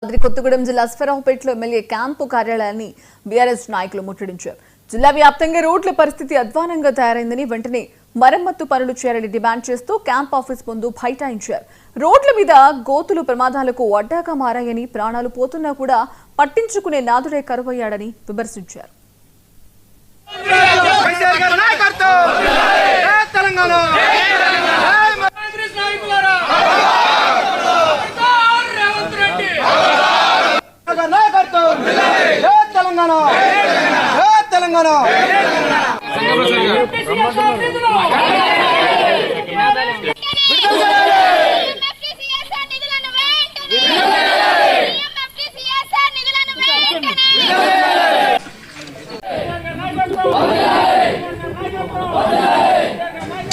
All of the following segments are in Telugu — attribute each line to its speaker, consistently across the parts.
Speaker 1: కొత్తగూడెం జిల్లా అస్ఫరావుపేటలో ఎమ్మెల్యే క్యాంపు కార్యాలయాన్ని బీఆర్ఎస్ నాయకులు ముట్టడించారు. జిల్లా వ్యాప్తంగా రోడ్ల పరిస్థితి అధ్వానంగా తయారైందని వెంటనే మరమ్మత్తు పనులు చేయాలని డిమాండ్ చేస్తూ క్యాంప్ ఆఫీస్ ముందు బైఠాయించారు. రోడ్ల మీద గోతులు ప్రమాదాలకు అడ్డాగా మారాయని, ప్రాణాలు పోతున్నా కూడా పట్టించుకునే నాదుడే కరువయ్యాడని విమర్శించారు.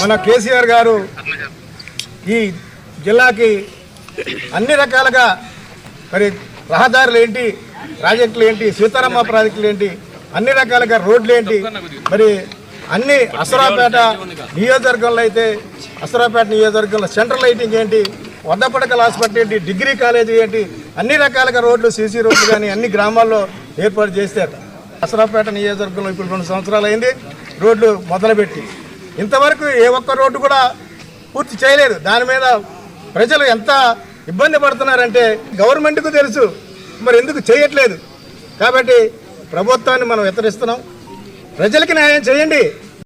Speaker 2: మన కేసీఆర్ గారు ఈ జిల్లాకి అన్ని రకాలుగా మరి రహదారులు ఏంటి, ప్రాజెక్టులు ఏంటి, సీతారామ ప్రాజెక్టులు ఏంటి, అన్ని రకాలుగా రోడ్లు ఏంటి, మరి అన్ని అసరాపేట నియోజకవర్గంలో అయితే అసరాపేట నియోజకవర్గంలో సెంట్రల్ లైటింగ్ ఏంటి, వద్దపడకల హాస్పిటల్ ఏంటి, డిగ్రీ కాలేజీ ఏంటి, అన్ని రకాలుగా రోడ్లు, సీసీ రోడ్లు కానీ అన్ని గ్రామాల్లో ఏర్పాటు చేస్తారు. అసరాపేట నియోజకవర్గంలో ఇప్పుడు 2 సంవత్సరాలు అయింది రోడ్లు మొదలుపెట్టి. ఇంతవరకు ఏ ఒక్క రోడ్డు కూడా పూర్తి చేయలేదు. దాని మీద ప్రజలు ఎంత ఇబ్బంది పడుతున్నారంటే గవర్నమెంట్కు తెలుసు, మరి ఎందుకు చేయట్లేదు. కాబట్టి ప్రభుత్వాన్ని మనం హెచ్చరిస్తున్నాం, ప్రజలకి న్యాయం చేయండి.